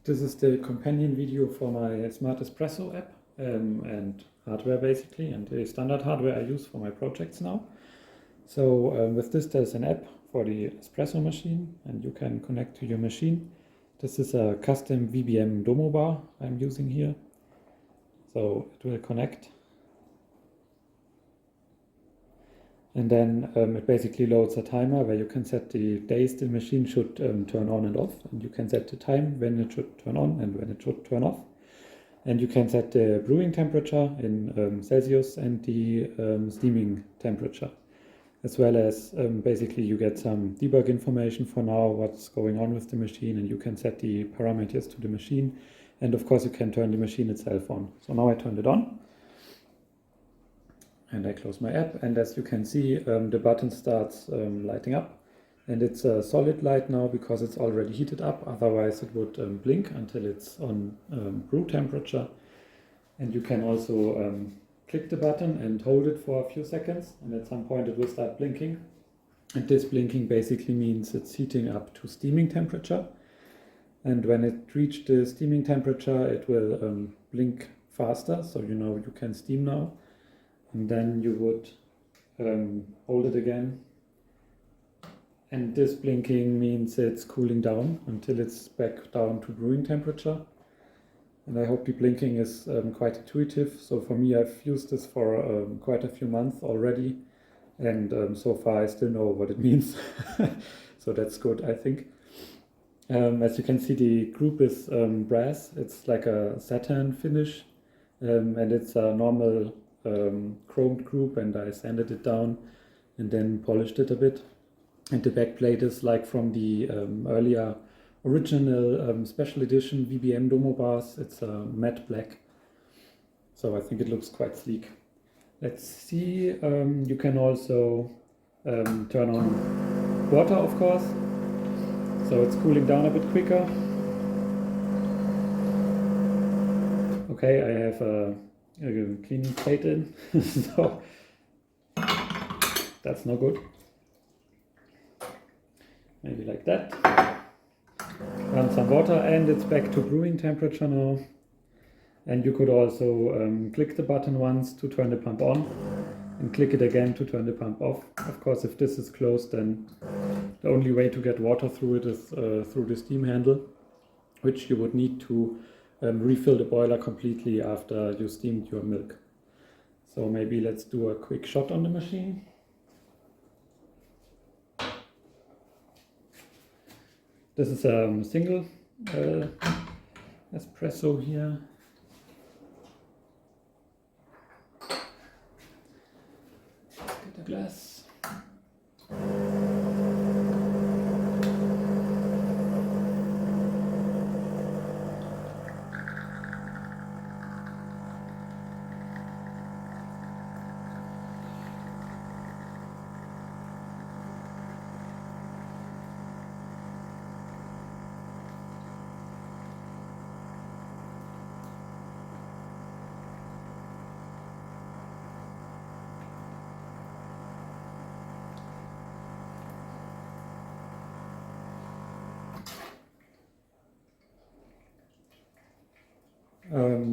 This is the companion video for my Smart Espresso app and hardware basically, and the standard hardware I use for my projects now. So with this there's an app for the Espresso machine and you can connect to your machine. This is a custom VBM Domobar I'm using here. So it will connect. And then it basically loads a timer where you can set the days the machine should turn on and off. And you can set the time when it should turn on and when it should turn off. And you can set the brewing temperature in Celsius and the steaming temperature. As well as basically you get some debug information for now, what's going on with the machine, and you can set the parameters to the machine. And of course you can turn the machine itself on. So now I turned it on. And I close my app, and as you can see, the button starts lighting up. And it's a solid light now because it's already heated up, otherwise it would blink until it's on brew temperature. And you can also click the button and hold it for a few seconds, and at some point it will start blinking. And this blinking basically means it's heating up to steaming temperature. And when it reaches the steaming temperature, it will blink faster, so you know you can steam now. And then you would hold it again. And this blinking means it's cooling down until it's back down to brewing temperature. And I hope the blinking is quite intuitive. So for me, I've used this for quite a few months already. And so far I still know what it means. So that's good, I think. As you can see, the group is brass. It's like a satin finish. And it's a normal chromed group, and I sanded it down and then polished it a bit. And the back plate is like from the earlier original special edition VBM Domobars. It's a matte black, so I think it looks quite sleek. Let's see, you can also turn on water, of course, so it's cooling down a bit quicker. Okay, I have a cleaning plate in, so that's no good. Maybe like that. Run some water, and it's back to brewing temperature now. And you could also click the button once to turn the pump on and click it again to turn the pump off. Of course, if this is closed, then the only way to get water through it is through the steam handle, which you would need to refill the boiler completely after you steamed your milk. So maybe let's do a quick shot on the machine. This is a single espresso here. Let's get a glass.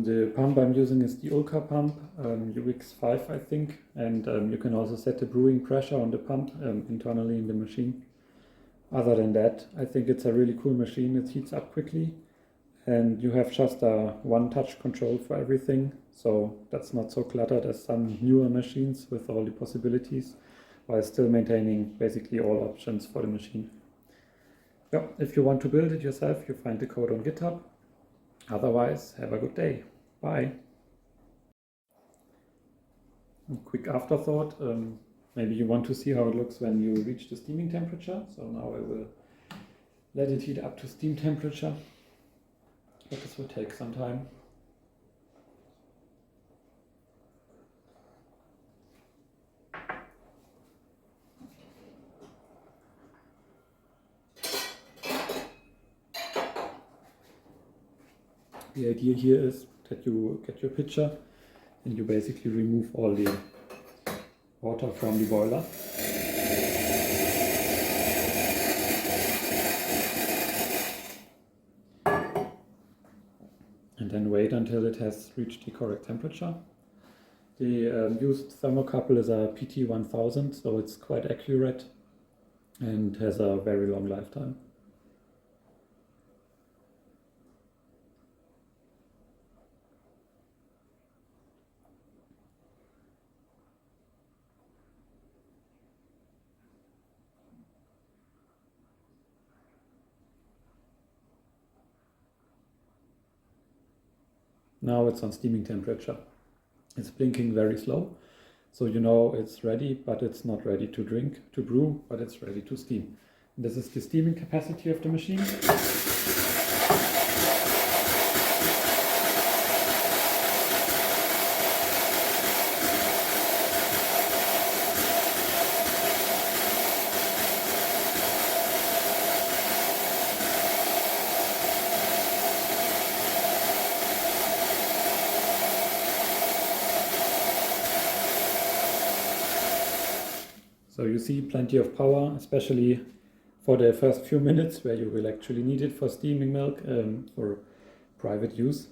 The pump I'm using is the Ulka pump, UX5 I think, and you can also set the brewing pressure on the pump internally in the machine. Other than that, I think it's a really cool machine. It heats up quickly, and you have just a one-touch control for everything, so that's not so cluttered as some newer machines with all the possibilities, while still maintaining basically all options for the machine. Yeah, if you want to build it yourself, you find the code on GitHub. Otherwise, have a good day. Bye. A quick afterthought. Maybe you want to see how it looks when you reach the steaming temperature. So now I will let it heat up to steam temperature. But this will take some time. The idea here is that you get your pitcher and you basically remove all the water from the boiler. and then wait until it has reached the correct temperature. The used thermocouple is a PT1000, so it's quite accurate and has a very long lifetime. Now it's on steaming temperature. It's blinking very slow, so you know it's ready, but it's not ready to brew, but it's ready to steam. This is the steaming capacity of the machine. So you see plenty of power, especially for the first few minutes where you will actually need it for steaming milk for private use.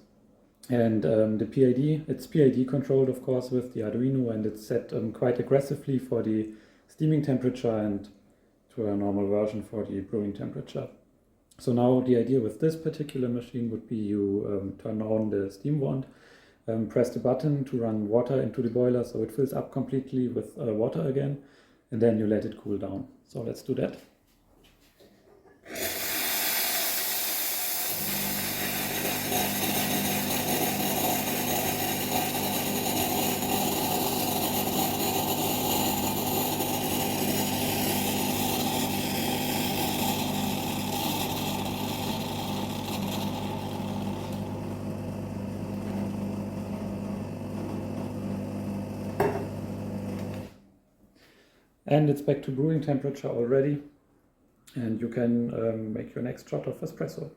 And the PID, it's PID controlled of course with the Arduino, and it's set quite aggressively for the steaming temperature and to a normal version for the brewing temperature. So now the idea with this particular machine would be you turn on the steam wand, press the button to run water into the boiler so it fills up completely with water again, and then you let it cool down. So let's do that. And it's back to brewing temperature already, and you can make your next shot of espresso.